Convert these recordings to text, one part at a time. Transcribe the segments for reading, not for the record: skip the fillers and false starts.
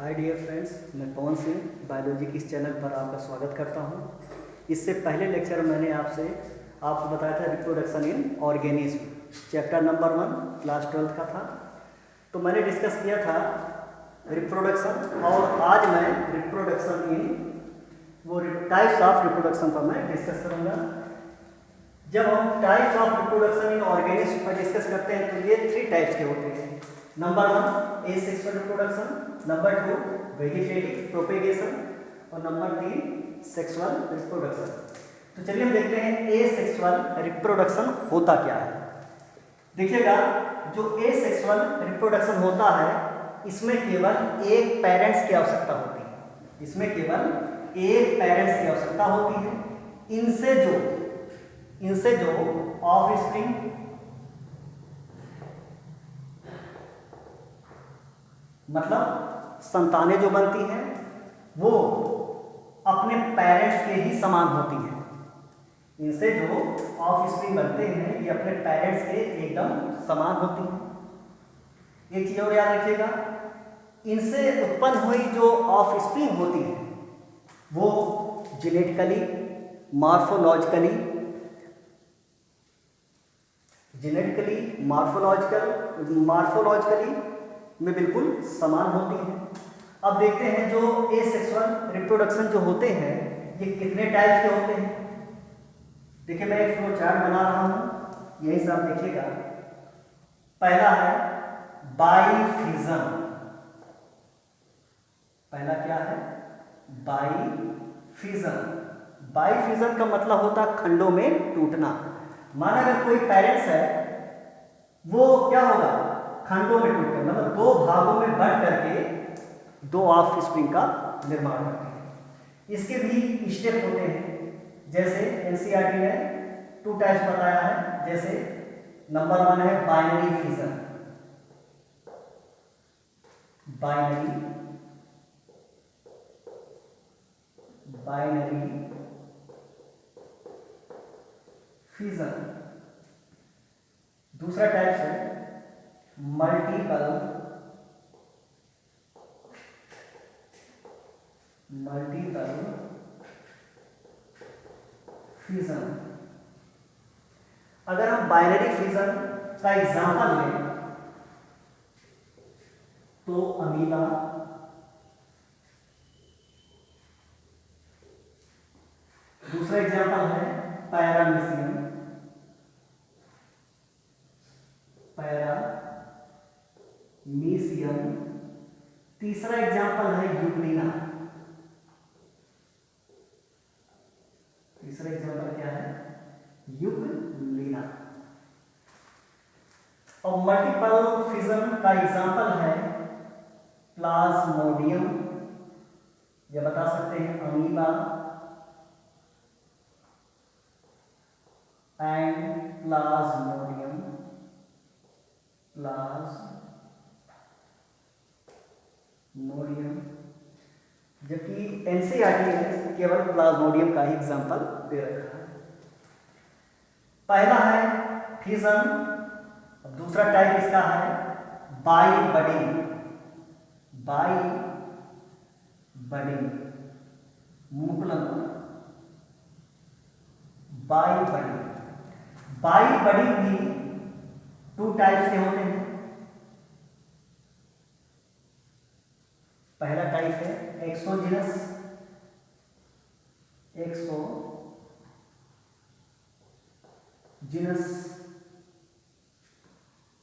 Hi dear friends, मैं Pawan Singh biology के इस चैनल पर आपका स्वागत करता हूं। इससे पहले लेक्चर मैंने आपको बताया था reproduction in organism, chapter number 1 class 12 का था। तो मैंने डिस्कस किया था रिप्रोडक्शन, और आज मैं रिप्रोडक्शन इन वो टाइप्स ऑफ रिप्रोडक्शन पर मैं डिस्कस करूँगा। जब हम types of reproduction in organism पर डिस्कस करते हैं तो ये 3 टाइप्स के होते हैं। Number 1 asexual reproduction, number 2 vegetative propagation और नंबर 3 सेक्सुअल रिप्रोडक्शन। तो चलिए हम देखते हैं एसेक्सुअल रिप्रोडक्शन होता क्या है। देखिएगा, जो एसेक्सुअल रिप्रोडक्शन होता है इसमें केवल एक पेरेंट्स की आवश्यकता होती है। इसमें केवल एक पेरेंट्स की आवश्यकता होती है। इनसे जो ऑफस्प्रिंग मतलब संतानें जो बनती हैं वो अपने पेरेंट्स के ही समान होती हैं। इनसे जो ऑफस्प्रिंग बनते हैं ये अपने पेरेंट्स के एकदम समान होती हैं। एक चीज और याद रखिएगा, इनसे उत्पन्न हुई जो ऑफस्प्रिंग होती है वो जेनेटिकली मॉर्फोलॉजिकली में बिल्कुल समान होती है। अब देखते हैं जो एसेक्सुअल रिप्रोडक्शन जो होते हैं ये कितने टाइप के होते हैं। देखिए, मैं एक फ्लो चार्ट बना रहा हूं, यही से आप देखिएगा। पहला है बाइफिजन। पहला क्या है? बाइफिजन का मतलब होता है खंडों में टूटना। माना अगर कोई पेरेंट्स है वो क्या होगा, खंडों में टूटकर मतलब 2 भागों में बंट करके 2 ऑफस्प्रिंग का निर्माण करते हैं। इसके भी स्टेप होते हैं, जैसे एनसीईआरटी ने 2 टाइप्स बताया है। जैसे नंबर 1 है बाइनरी फिजन। दूसरा टाइप है मल्टीपल फिजन। अगर हम बाइनरी फिजन का एग्जांपल लें तो अमीबा, दूसरा एग्जांपल है पैरामीशियम, तीसरा एग्जांपल है यूग्लिना। तीसरा एग्जांपल क्या है? यूग्लिना। और मल्टीपल फिजन का एग्जांपल है प्लाज्मोडियम, या बता सकते हैं अमीबा एंड प्लाज्मोडियम। जबकि एनसीईआरटी ने केवल प्लाज्मोडियम का ही एग्जांपल दे रखा है। पहला है फिजन, दूसरा टाइप इसका है बाई बडिंग मुकुलन। बाई बडिंग भी 2 टाइप्स के होते हैं। पहला टाइप है एक्सोजिनस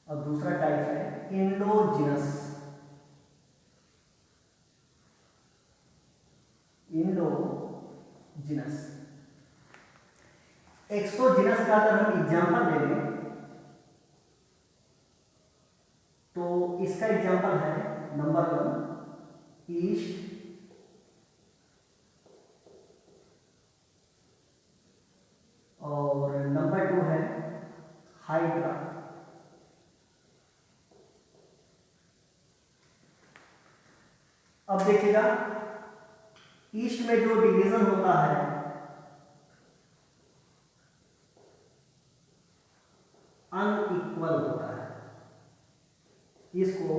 और दूसरा टाइप है इंडोजिनस। एक्सोजिनस का अगर हम एग्जांपल ले लें तो इसका एग्जांपल है नंबर 1 ईस्ट, और नंबर 2 है हाइड्रा। अब देखिएगा, ईस्ट में जो डिवीजन होता है अनइक्वल होता है। इसको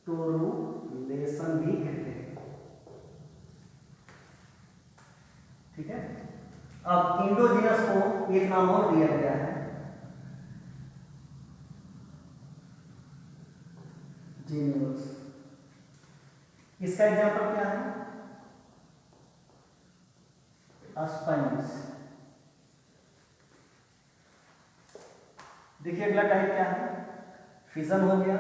टोरुलेशन भी कहते हैं। ठीक है। अब इंडोजीनस को एक नाम और दिया गया है, जीनियस। इसका एग्जांपल क्या है? स्पंज। देखिए अगला टाइप क्या है? फिजन हो गया,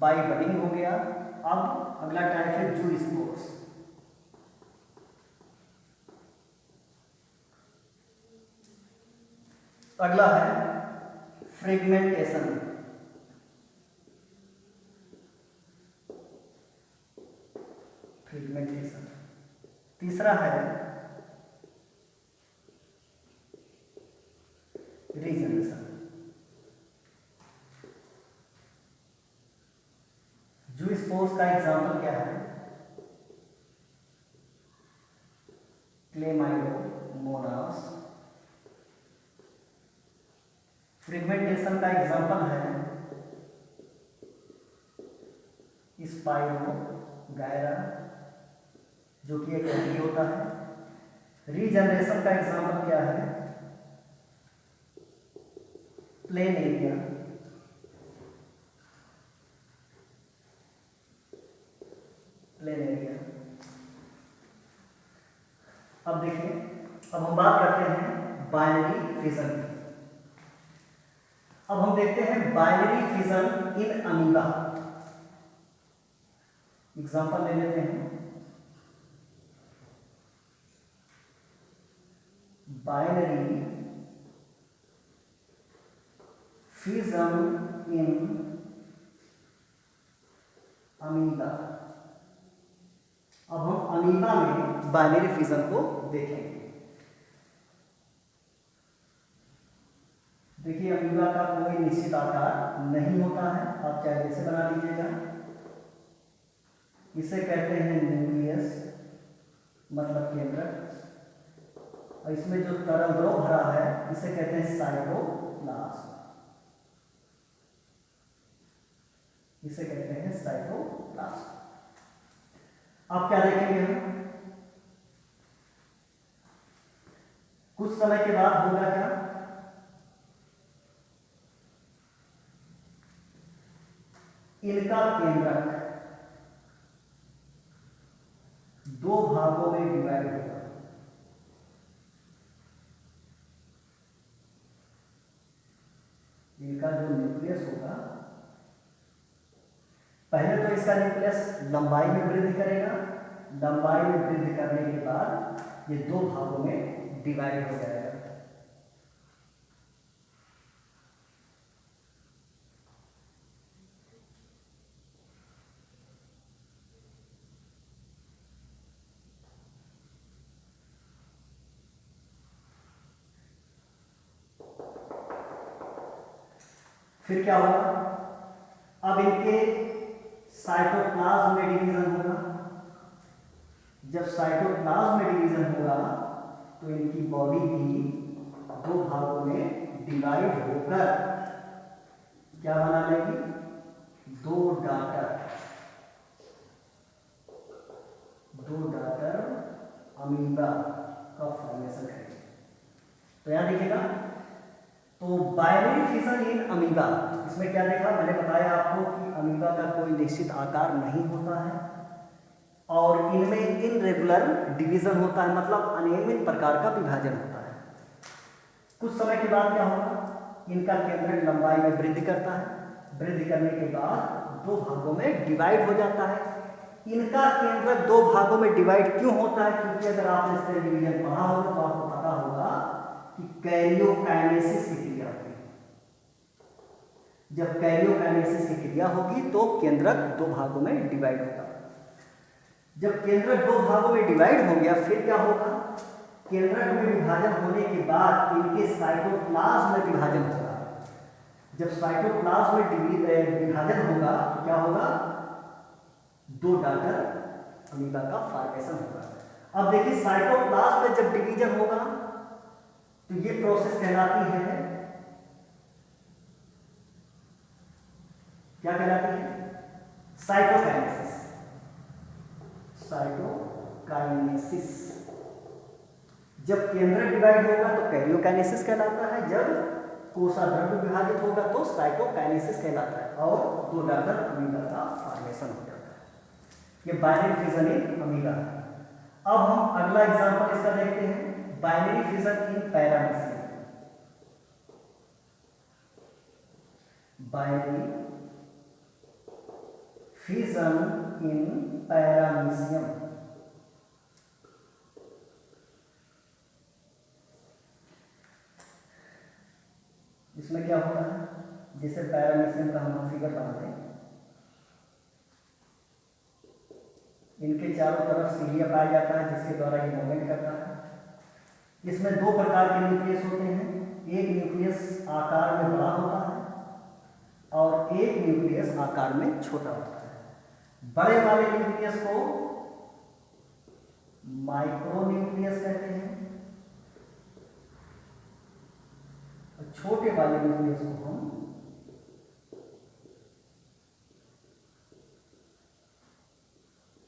बाई बडिंग हो गया। अब अगला टाइप है जूस्पोर्स। अगला है फ्रेगमेंटेशन। फ्रेगमेंटेशन। तीसरा है रीजनरेशन। जूस्पोर्स का एग्जांपल क्या है? क्लेमाइडोमोनास। फ्रेगमेंटेशन का एग्जांपल है स्पाइरोगायरा, जो कि एक एल्गी होता है। रीजनरेशन का एग्जांपल क्या है? प्लेनेरिया। प्लेनेरिया। अब देखिए, अब हम बात करते हैं बाइनरी फिजन की। अब हम देखते हैं binary fission in amoeba. Example ले लेते हैं। Binary fission in amoeba. अब हम अमीबा में बाइनरी फिजन को देखेंगे। देखिए अमीबा का कोई निश्चित आकार नहीं होता है, आप चाहे जैसे बना लीजिएगा। इसे कहते हैं न्यूक्लियस, मतलब केंद्रक। और इसमें जो तरल द्रव भरा है इसे कहते हैं साइटोप्लाज्म। इसे कहते हैं साइटोप्लाज्म। आप क्या देखेंगे? हम कुछ समय के बाद होगा क्या? इनका केंद्रक दो भागों में डिवाइड होगा। इनका जो न्यूक्लियस होगा, पहले तो इसका न्यूक्लियस लंबाई में वृद्धि करेगा। लंबाई में वृद्धि करने के बाद ये दो भागों में डिवाइड हो जाएगा। फिर क्या होगा? अब इनके साइटोप्लाज्म में डिवीजन होगा। जब साइटोप्लाज्म में डिवीजन होगा तो इनकी बॉडी भी दो भागों में डिवाइड होकर क्या बना लेगी? दो डाटर अमीबा का फॉर्मेशन करेगी। तो यहां देखिएगा, तो बाइनरी फिजन इन अमीबा, इसमें क्या देखा? मैंने बताया आपको कि अमीबा का कोई निश्चित आकार नहीं होता है और इनमें इनरेगुलर डिवीजन होता है, मतलब अनियमित प्रकार का विभाजन होता है। कुछ समय के बाद क्या होगा? इनका केंद्रक लंबाई में वृद्धि करता है। वृद्धि करने के बाद दो भागों में डिवाइड हो जाता है। इनका केंद्रक दो भागों में डिवाइड क्यों होता है? क्योंकि अगर आपने इससे डिवीजन पढ़ा होगा तो आपको पता होगा कि कैरियोकाइनेसिस की क्रिया होगी। जब कैरियोकाइनेसिस की क्रिया होगी तो केंद्रक दो भागों में डिवाइड होगा। जब केंद्रक दो भागों में डिवाइड हो गया, फिर क्या होगा? केंद्रक में विभाजन होने के बाद इनके साइटोप्लाज्म में विभाजन होगा। जब साइटोप्लाज्म में विभाजन होगा तो क्या होगा? दो डाटर अमीबा का फॉर्मेशन होगा। अब देखिए, साइटोप्लाज्म में जब डिवीजन होगा तो ये प्रोसेस कहलाती है, क्या कहलाती है? Cytokinesis, cytokinesis. जब केंद्रक डिवाइड होगा तो कैरियोकाइनेसिस कहलाता है, जब कोषाध्रुव विभाजित होगा तो साइटोकाइनेसिस कहलाता है और दो डॉटर अमीबा का फॉर्मेशन हो जाता है। ये बाइनरी फिजन इन अमीबा है। अब हम अगला एग्जांपल इसका देखते हैं, बाइनरी फिजन इन पैरामीशियम। बाइनरी फिजन इन पैरामीशियम। इसमें क्या होता है, जैसे पैरामीशियम का हम फिगर बनाते हैं, इनके चारों तरफ सीढ़ियां पाया जाता है जिसके द्वारा ये मूवमेंट करता है। इसमें दो प्रकार के न्यूक्लियस होते हैं, एक न्यूक्लियस आकार में बड़ा होता है और एक न्यूक्लियस आकार में छोटा होता है। बड़े वाले न्यूक्लियस को माइक्रोन्यूक्लियस कहते हैं और छोटे वाले न्यूक्लियस को हम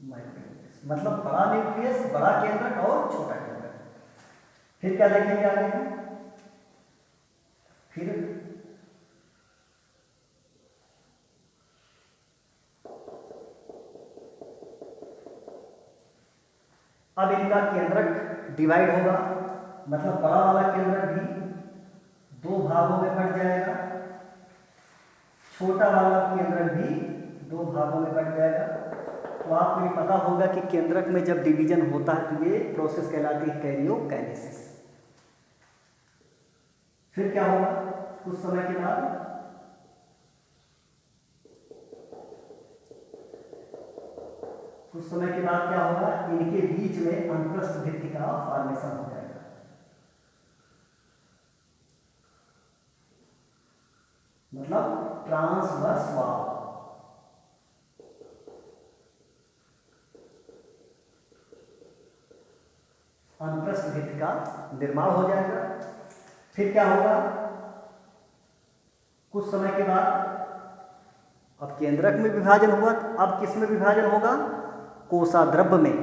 माइक्रोन्यूक्लियस। मतलब बड़ा न्यूक्लियस, बड़ा केंद्रक और छोटा केंद्रक। फिर क्या देखेंगे आगे, फिर अब इनका केंद्रक डिवाइड होगा, मतलब बड़ा वाला केंद्रक भी दो भागों में बट जाएगा, छोटा वाला केंद्रक भी दो भागों में बट जाएगा। तो आपको ये पता होगा कि केंद्रक में जब डिवीजन होता है तो ये प्रोसेस कहलाती है कैरियोकाइनेसिस। फिर क्या होगा, कुछ समय के बाद क्या होगा, इनके बीच में अनुप्रस्थ भित्ति का फॉर्मेशन हो जाएगा। मतलब ट्रांसवर्स वॉल। अनुप्रस्थ भित्ति का निर्माण हो जाएगा। फिर क्या होगा, कुछ समय के बाद अब केंद्रक में विभाजन हुआ, अब किस में विभाजन होगा, कोषाध्रुव में।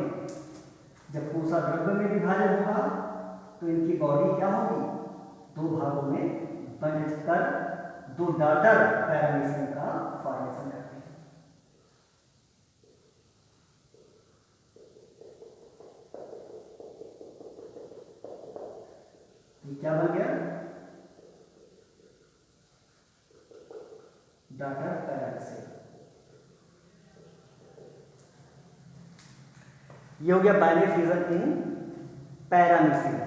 जब कोषाध्रुव में विभाजन होगा तो इनकी बॉडी क्या होगी, दो भागों में बंटकर दो डॉटर पैरामीशियम का फॉर्मेशन करती है। ये क्या बन गया, डॉटर पैरामीशियम। ये हो गया बाइनरी फिजन इन पैरामीशियम।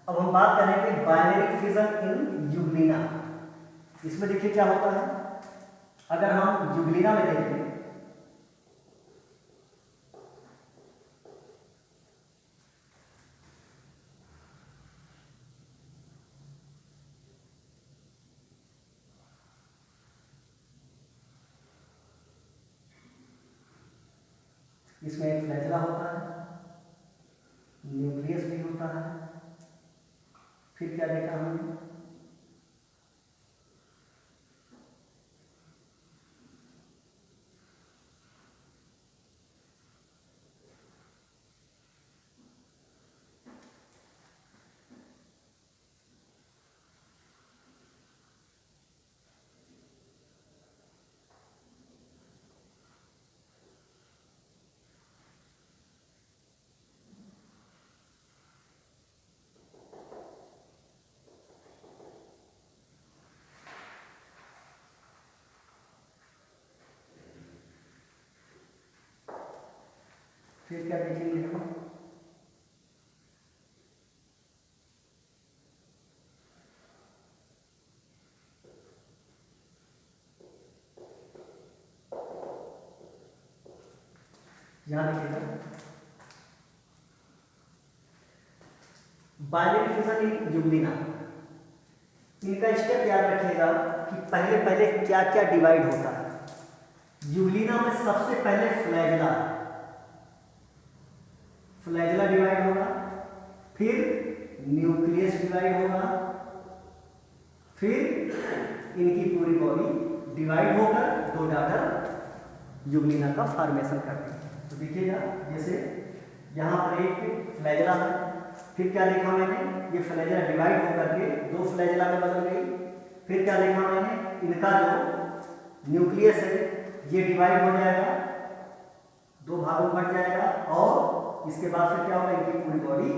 अब हम बात करेंगे बाइनरी फिजन इन यूग्लिना। इसमें देखिए क्या होता है, अगर हम यूग्लिना में देखें इसमें एक फ्लैजिला होता है, न्यूक्लियस भी होता है। फिर क्या देखा हमने, फिर क्या देखेंगे हम, यहां देखिएगा बाइनरी फिजन इन यूग्लिना। इनका स्टेप याद रखिएगा कि पहले पहले क्या क्या डिवाइड होता है। यूग्लिना में सबसे पहले फ्लैजिला डिवाइड होगा, फिर न्यूक्लियस डिवाइड होगा, फिर इनकी पूरी बॉडी डिवाइड होकर दो डॉटर यूग्लिना का फॉर्मेशन करती है। तो देखिएगा, जैसे यहाँ पर एक फ्लैजेला है, फिर क्या लिखा मैंने, ये फ्लैजेला डिवाइड होकर के दो फ्लैजेला में बदल गई। फिर क्या लिखा मैंने, इनका जो न्यूक्लियस है ये डिवाइड हो जाएगा, दो भागों में बट जाएगा, और इसके बाद फिर क्या होगा, इनकी पूरी बॉडी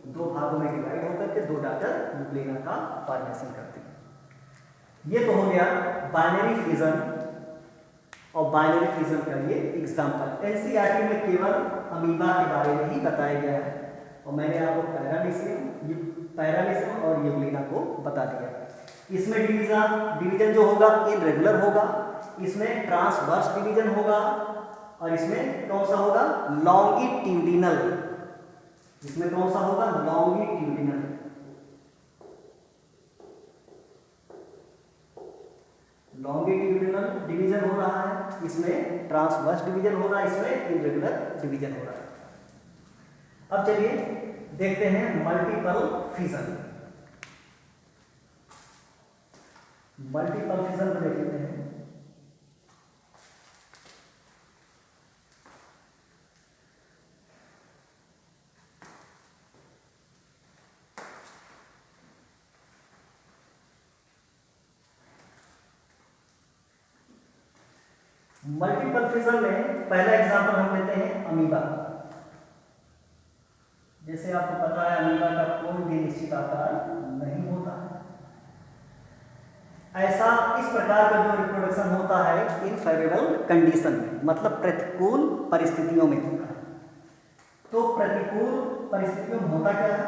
दो भागों में डिवाइड होकर के दो डॉटर यूग्लिना का फॉर्मेशन करती है। ये तो हो गया बाइनरी फिजन और बाइनरी फिजन का ये एग्जाम्पल। एनसीईआरटी में केवल अमीबा के बारे में ही बताया गया है, और मैंने आपको पैरामीशियम और यूग्लिना को बता दिया। इसमें डिवीजन जो होगा इनरेगुलर होगा, इसमें ट्रांसवर्स डिवीजन होगा, और इसमें कौन सा होगा, लॉन्गिट्यूडिनल। इसमें कौन सा होगा, लॉन्गिट्यूडिनल। लॉन्गिट्यूडिनल डिवीजन हो रहा है, इसमें ट्रांसवर्स डिवीजन हो रहा है, इसमें इनरेगुलर डिवीजन हो रहा है। अब चलिए देखते हैं मल्टीपल फिजन। मल्टीपल फिजन को देख लेते हैं। मल्टीपल फिजन में पहला एग्जांपल हम लेते हैं अमीबा। जैसे आपको पता है अमीबा का कोई भी निश्चित आकार नहीं होता है। ऐसा इस प्रकार का जो रिप्रोडक्शन होता है इनफेवरेबल कंडीशन में, मतलब प्रतिकूल परिस्थितियों में होता है। तो प्रतिकूल परिस्थितियों में होता क्या है,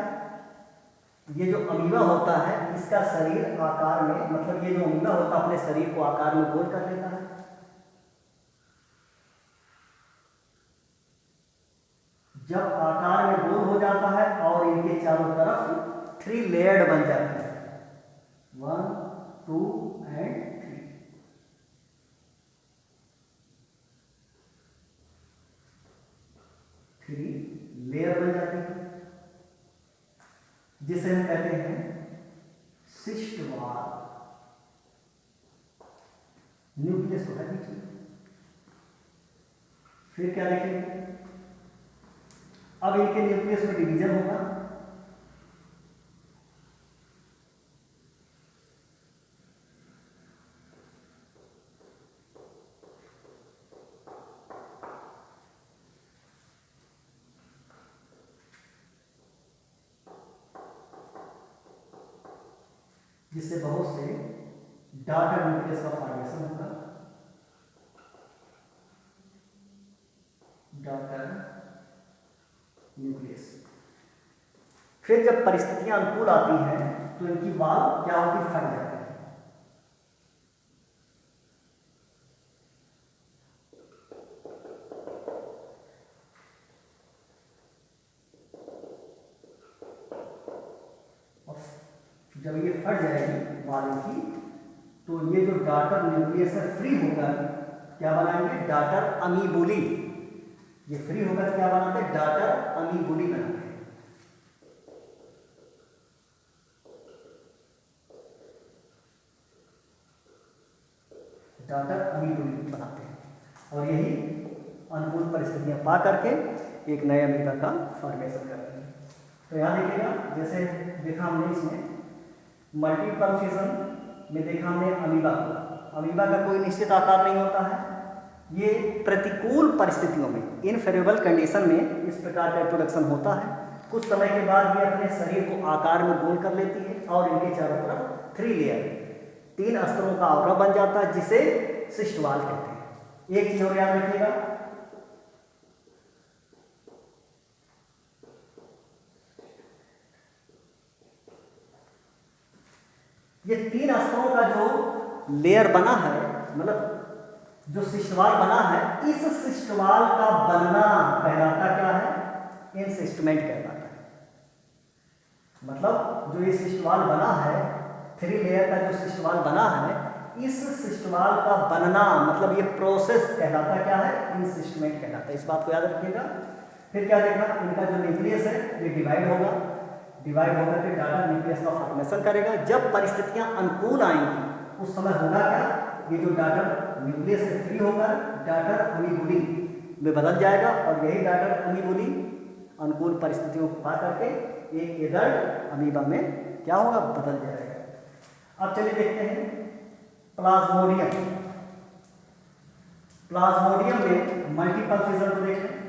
ये जो अमीबा होता है इसका शरीर आकार में, मतलब ये जो अमीबा होता है अपने शरीर को आकार में गोल कर लेता है। जब आकार में गोल हो जाता है और इनके चारों तरफ 3 लेयर्ड बन जाते हैं, 1 2 एंड 3। थ्री लेयर बन जाती है, जिसे हम कहते हैं सिस्ट वॉल। न्यूक्लियस होता है बीच में। फिर क्या देखेंगे, अब इनके न्यूक्लियस में डिवीजन होगा, जिससे बहुत से डॉटर न्यूक्लियस का फॉर्मेशन होगा। Daughter nucleus. फिर जब परिस्थितियां अनुकूल आती हैं तो इनकी वाल क्या होती, फट जाती है। और जब ये फट जाएगी वाल की, तो ये जो डॉटर न्यूक्लियस है फ्री होकर क्या बनाएंगे, डॉटर अमीबुली। ये फ्री होकर क्या बनाते हैं, डॉटर अमीबुली बनाते हैं। डॉटर अमीबुली बनाते हैं, और यही अनुकूल परिस्थितियां पा करके एक नए अमीबा का फॉर्मेशन करते हैं। तो यहाँ देखिएगा, जैसे देखा हमने इसमें मल्टीपल फिजन में देखा हमने अमीबा का कोई निश्चित आकार नहीं होता है। ये प्रतिकूल परिस्थितियों में, इनफेवरेबल कंडीशन में इस प्रकार का रिप्रोडक्शन होता है। कुछ समय के बाद ये अपने शरीर को आकार में गोल कर लेती है, और इनके चारों तरफ 3 लेयर, 3 स्तरों का आवरण बन जाता है, जिसे सिस्ट वॉल कहते हैं। एक चीज और याद रखिएगा, ये 3 स्तरों का जो लेयर बना है, मतलब जो सिस्टवाल बना है, इस सिस्टवाल का बनना कहलाता क्या है, इनसिस्टमेंट कहलाता है। मतलब जो ये सिस्टवाल बना है, 3 लेयर का जो सिस्टवाल बना है, इस सिस्टवाल का बनना मतलब ये प्रोसेस कहलाता क्या है, इनसिस्टमेंट कहलाता है। इस बात को याद रखिएगा। फिर क्या देखा, इनका जो न्यूक्लियस है ये डिवाइड होगा, डिवाइड होकर के डॉटर न्यूक्लियस का फॉर्मेशन करेगा। जब परिस्थितियां अनुकूल आएंगी उस समय होगा क्या, ये जो डाटर न्यूक्लियस से फ्री होकर डाटर अमीबोली में बदल जाएगा और यही डाटर अमीबोली अनुकूल परिस्थितियों को पा करके एक एडल्ट अमीबा में क्या होगा, बदल जाएगा। अब चलिए देखते हैं प्लाज्मोडियम। प्लाज्मोडियम में मल्टीपल फिजन को देखें।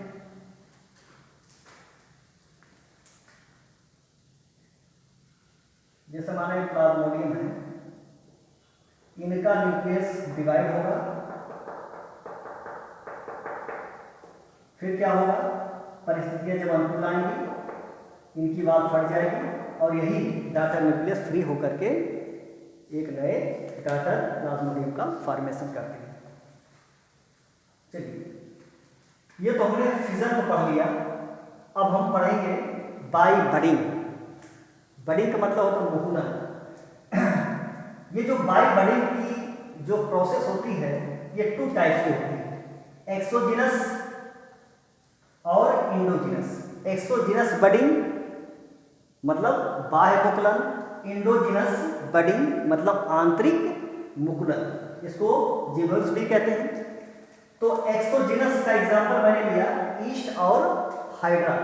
जैसे माने प्लाज्मोडियम है, इनका न्यूक्लियस डिवाइड होगा, फिर क्या होगा, परिस्थितियां जब अनुकूल आएंगी इनकी वाल फट जाएगी और यही डाटर न्यूक्लियस फ्री होकर के एक नए डाटर प्लाज्मोडियम का फॉर्मेशन करते हैं। चलिए, ये तो हमने फिजन को पढ़ लिया। अब हम पढ़ेंगे बाई बडिंग। बडिंग का मतलब होता है मुकुलन। ये जो बाई बडिंग की जो प्रोसेस होती है ये 2 टाइप्स की होती है, एक्सोजिनस और इंडोजिनस। एक्सोजिनस बडिंग मतलब बाह्य मुकुलन, इंडोजिनस बडिंग मतलब आंतरिक मुकुलन, इसको जिबल्स भी कहते हैं। तो एक्सोजिनस का एग्जांपल मैंने लिया ईस्ट और हाइड्रा।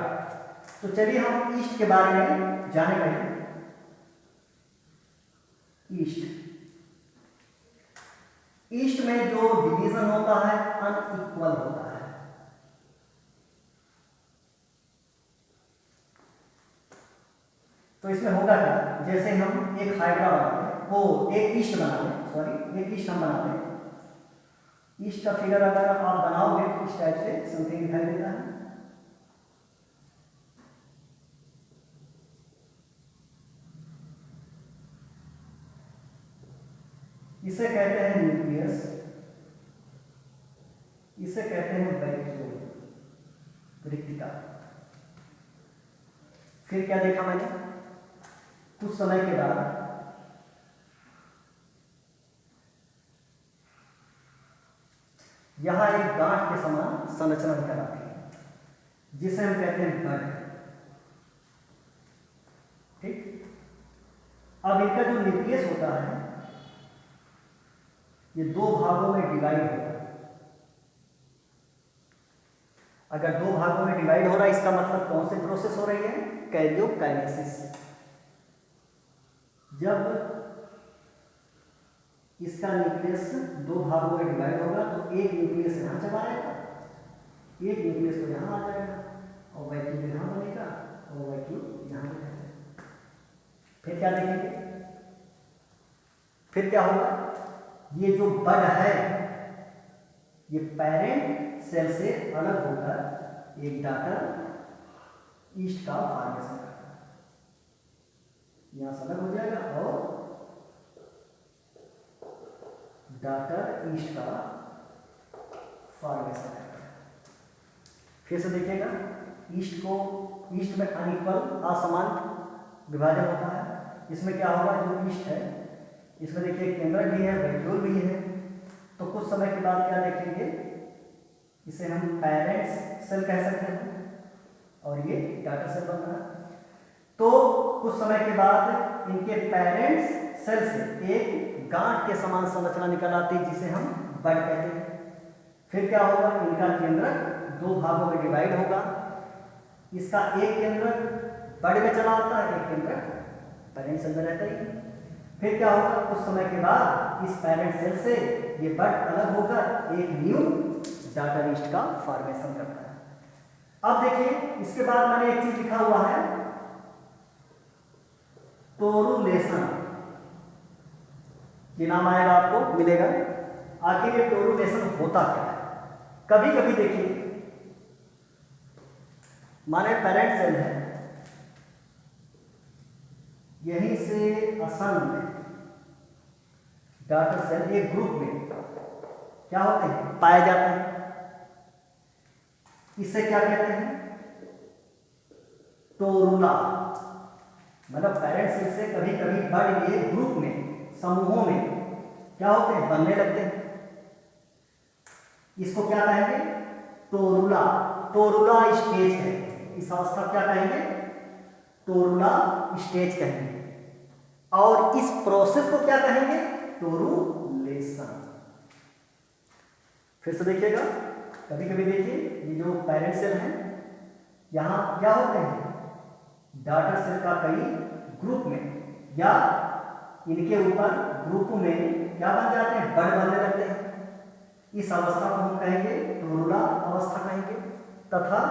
तो चलिए हम ईस्ट के बारे में जाने पहले। ईस्ट में जो डिवीजन होता है अनइक्वल होता है। तो इसमें होगा क्या, जैसे हम एक हाइड्रा बनाते हैं, वो एक ईस्ट बनाते हैं, सॉरी एक ईस्ट हम बनाते हैं। ईस्ट का फिगर अगर आप बनाओगे तो इस टाइप से समथिंग दिखाई देता है। इसे कहते हैं न्यूक्लियस, इसे कहते हैं वैक्यूल, रिक्तिका। फिर क्या देखा मैंने, कुछ समय के बाद यहां एक गांठ के समान संरचना निकल आती है जिसे हम कहते हैं बड। ठीक, अब इनका जो न्यूक्लियस होता है ये 2 भागों में डिवाइड होता है। अगर 2 भागों में डिवाइड हो रहा है इसका मतलब कौन सी प्रोसेस हो रही है, कैरियोकाइनेसिस। जब इसका न्यूक्लियस 2 भागों में डिवाइड होगा तो एक न्यूक्लियस यहां चला जाएगा, एक न्यूक्लियस तो यहां आ जाएगा और वैक्यूल यहां बनेगा और वैक्यूल यहां बनेगा। फिर क्या देखेंगे, फिर क्या होगा, ये जो बड है ये पेरेंट सेल से अलग होकर एक डाटर ईस्ट का फॉर्मेशन करता है, यहां से अलग हो जाएगा और डाटर ईस्ट का फॉर्मेशन करता है। फिर से देखिएगा, ईस्ट में अनइक्वल असमान विभाजन होता है। इसमें क्या होगा, जो ईस्ट है इसमें देखिए केंद्रक भी है, वैक्यूल भी है। तो कुछ समय के बाद क्या देखेंगे, इसे हम पेरेंट सेल कह सकते हैं और ये डाटर सेल बन रहा है। तो कुछ समय के बाद इनके पेरेंट्स सेल से एक गांठ के समान संरचना निकल आती है जिसे हम बड कहते हैं। फिर क्या होगा, इनका केंद्रक 2 भागों में डिवाइड होगा। इसका एक केंद्रक बड में चला आता है, एक केंद्रक पेरेंट सेल में रहता है। फिर क्या होगा, कुछ समय के बाद इस पेरेंट सेल से ये बड अलग होकर एक न्यू डाटर ईस्ट का फॉर्मेशन करता है। अब देखिए, इसके बाद मैंने एक चीज लिखा हुआ है टोरुलेशन, ये नाम आएगा आपको मिलेगा। आखिर ये टोरुलेशन होता क्या है, कभी कभी देखिए माने पेरेंट सेल है, यहीं से आसन डाटर सेल एक ग्रुप में क्या होते हैं, पाए जाते हैं। इसे क्या कहते हैं, टोरुला। मतलब पेरेंट सेल से कभी कभी बड ये ग्रुप में, समूहों में क्या होते हैं, बनने लगते हैं। इसको क्या कहेंगे, टोरुला। टोरुला स्टेज है, इस अवस्था क्या कहेंगे, टोरुला स्टेज कहेंगे। और इस प्रोसेस को क्या कहेंगे, टोरुलेशन। फिर से देखिएगा, कभी कभी देखिए ये जो पेरेंट सेल है, यहाँ क्या होते हैं, डॉटर सेल का कई ग्रुप में या इनके ऊपर ग्रुप में क्या बन जाते हैं, बड बनने लगते हैं। इस अवस्था को हम कहेंगे टोरुला अवस्था कहेंगे, तथा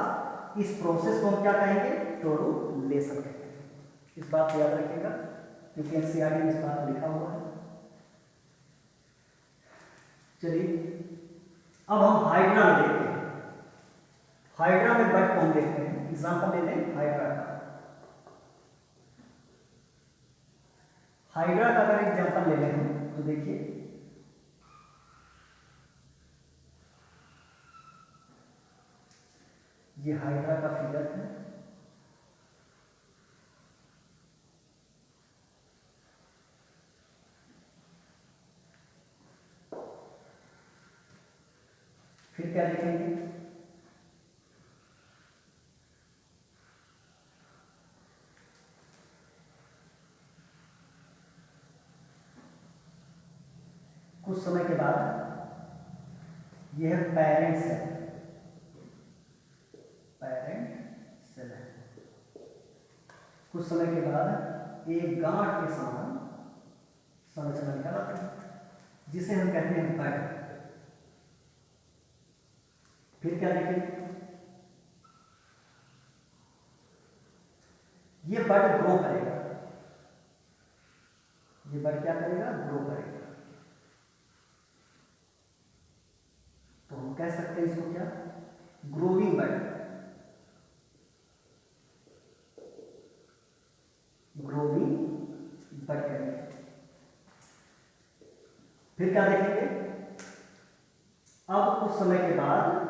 इस प्रोसेस को हम क्या कहेंगे, टोरुलेशन कहेंगे। इस बात को याद रखिएगा क्योंकि एनसीईआरटी में इस बात को लिखा हुआ है। चलिए अब हम हाइड्रा में देखते हैं। हाइड्रा में बड को हम देखते हैं, एग्जाम्पल ले लें हाइड्रा का। हाइड्रा का अगर एग्जाम्पल ले लें हम तो देखिए, ये हाइड्रा का फिगर है। फिर क्या लिखेंगे, कुछ समय के बाद यह है पेरेंट सेल, है। कुछ समय के बाद एक गांठ के समान संरचना निकल आती है जिसे हम कहते हैं बड। फिर क्या देखेंगे, ये बड ग्रो करेगा, ये बड क्या करेगा, ग्रो करेगा। तो हम कह सकते हैं इसको क्या, ग्रोइंग बड, ग्रोइंग बड करेंगे। फिर क्या देखेंगे, अब कुछ समय के बाद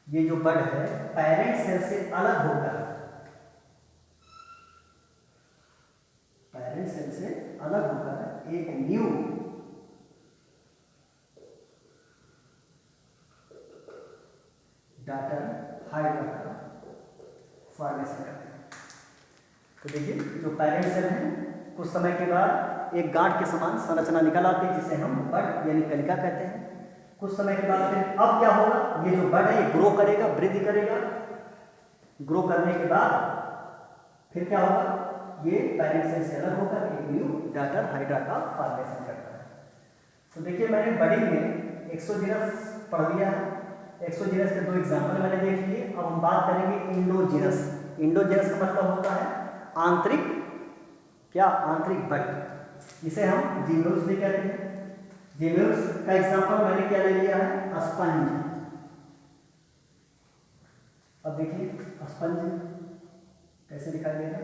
ये जो बड है पेरेंट सेल से अलग होकर, पेरेंट सेल से अलग होकर एक न्यू डॉटर हाइड्रा का फॉर्मेशन करते हैं। तो देखिए जो पेरेंट सेल है कुछ समय के बाद एक गांठ के समान संरचना निकल आती है जिसे हम बड यानी कलिका कहते हैं। कुछ समय के बाद फिर अब क्या होगा, ये जो बड है ये ग्रो करेगा, वृद्धि करेगा। ग्रो करने के बाद फिर क्या होगा, ये पेरेंट सेल से अलग होकर एक न्यू डॉटर हाइड्रा का फॉर्मेशन करता है। तो देखिए मैंने बडी में एक्सोजीनस पढ़ लिया है, एक्सोजीनस के दो एग्जाम्पल मैंने देख लिए। अब हम बात करेंगे इंडोजीनस। इंडोजीनस का मतलब होता है आंतरिक, क्या, आंतरिक बड, इसे हम जीम्यूल्स भी कहते हैं। जीम्यूल्स का एग्जाम्पल मैंने क्या ले लिया है, स्पंज। अब देखिए स्पंज कैसे दिखाई देगा,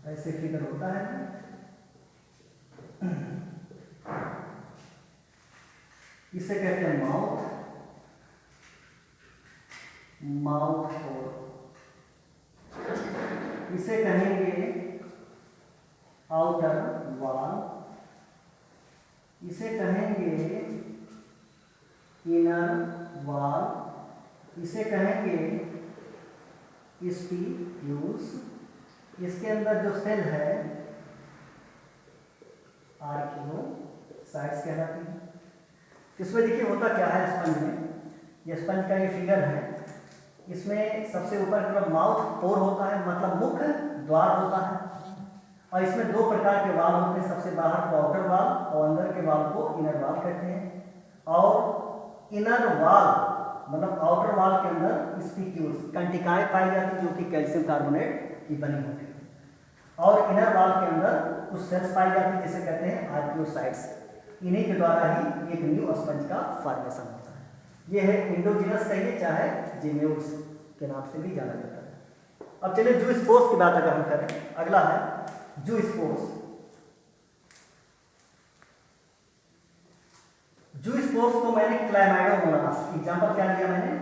ऐसे फिगर होता है। इसे कहते हैं माउथ, माउथ होल। इसे कहेंगे आउटर वॉल, इसे कहेंगे इनर वॉल, इसे कहेंगे स्पीक्यूल्स। इसके अंदर जो सेल है आर्कियोसाइट्स कहलाती है। इसमें देखिए होता क्या है स्पंज में, ये स्पंज का ये फिगर है। इसमें सबसे ऊपर की तरफ माउथ पोर होता है, मतलब मुख द्वार होता है। और इसमें दो प्रकार के वाल होते हैं, सबसे बाहर को आउटर वाल और अंदर के वाल को इनर वाल कहते हैं। और इनर वाल मतलब आउटर वाल के अंदर स्पीक्यूल्स कंटिकाएं पाई जाती है जो कि कैल्शियम कार्बोनेट की बनी होती है। और इनर वाल के अंदर कुछ सेल्स पाई जाती है जिसे कहते हैं आर्कियोसाइट्स। इन्हीं के द्वारा ही एक न्यू स्पंज का फॉर्मेशन होता है। ये है इंडोजिनस कहिए चाहे जीम्यूल्स के नाम से भी जाना जाता है। अब चलिए जूस पोर्स की बात अगर हम करें, अगला है जूस्पोर्स को मैंने क्लैमाइडोमोनास, एग्जांपल क्या लिया मैंने,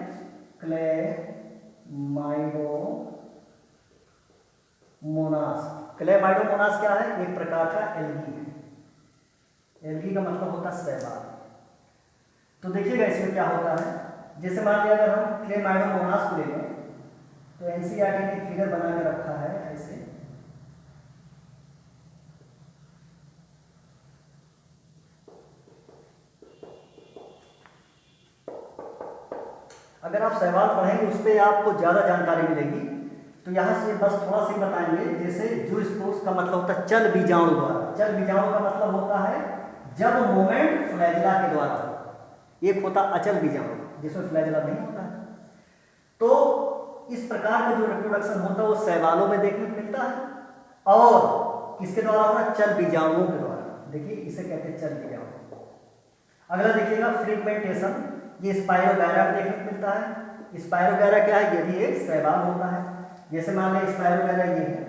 क्लैमाइडोमोनास क्या है, एक प्रकार का एल्गी है। एल्गी का मतलब होता है शैवाल। तो देखिएगा इसमें क्या होता है, जैसे मान लिया अगर हम क्लैमाइडोमोनास को ले लें तो एनसीईआरटी ने फिगर बना के रखा है ऐसे, अगर आप शैवाल पढ़ेंगे उस पर आपको ज़्यादा जानकारी मिलेगी। तो यहाँ से बस थोड़ा सा बताएंगे, जैसे जूस्पोर्स का मतलब होता है चल बीजाणु द्वारा। चल बीजाणु का मतलब होता है जब मोमेंट फ्लैजिला के द्वारा हो। एक होता अचल बीजाणु जिसमें फ्लैजिला नहीं होता है। तो इस प्रकार का जो रिप्रोडक्शन होता है वो शैवालों में देखने को मिलता है, और किसके द्वारा होता है, चल बीजाणुओं के द्वारा। देखिए इसे कहते हैं चल बीजाणु। अगला देखिएगा फ्रेगमेंटेशन, ये स्पायरोगैरा में देखने को मिलता है। स्पायरोगैरा क्या है, ये भी एक शैवाल होता है। जैसे मान लें स्पायरोगैरा ये है,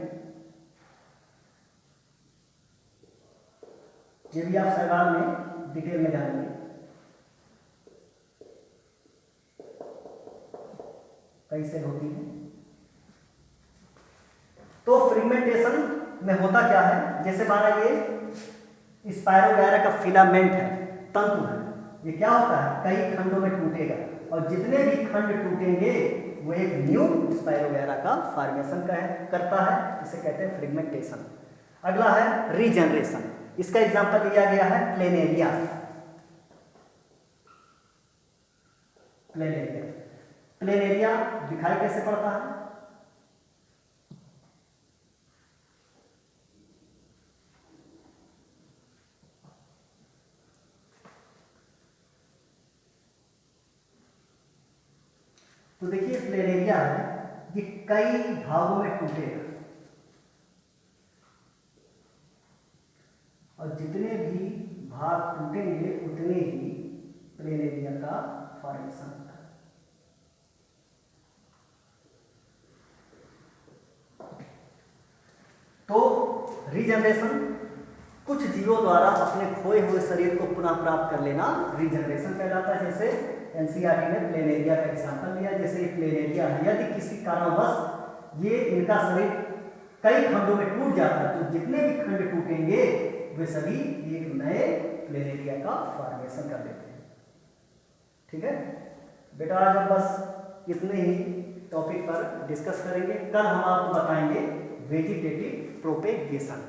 ये भी आप शैवाल में डिटेल में जानेंगे। कई सेल होती है। तो फ्रेगमेंटेशन में होता क्या है, जैसे माना ये स्पायरोगैरा का फिलामेंट है, तंतु है, ये क्या होता है कई खंडों में टूटेगा, और जितने भी खंड टूटेंगे वो एक न्यू स्पायरोगैरा का फॉर्मेशन करता है, इसे कहते हैं फ्रेगमेंटेशन। अगला है रीजनरेशन, इसका एग्जांपल दिया गया है प्लेनेरिया। प्लेनेरिया दिखाई कैसे पड़ता है, तो देखिए प्लेनेरिया है, ये कई भागों में टूटेगा, और जितने भी भाग टूटेंगे उतने ही प्लेनेरिया का फॉर्मेशन होता है। तो रीजनरेशन कुछ जीवों द्वारा अपने खोए हुए शरीर को पुनः प्राप्त कर लेना रीजनरेशन कहलाता है। जैसे एनसीईआरटी ने प्लेनेरिया का एग्जांपल लिया, जैसे ये प्लेनेरिया है, यदि किसी कारणवश ये इनका शरीर कई खंडों में टूट जाता है तो जितने भी खंड टूटेंगे वे सभी एक नए प्लेनेरिया का फॉर्मेशन कर लेते हैं। ठीक है बेटा, आज हम बस इतने ही टॉपिक पर डिस्कस करेंगे। कल हम आपको बताएंगे वेजिटेटिव प्रोपेगेशन।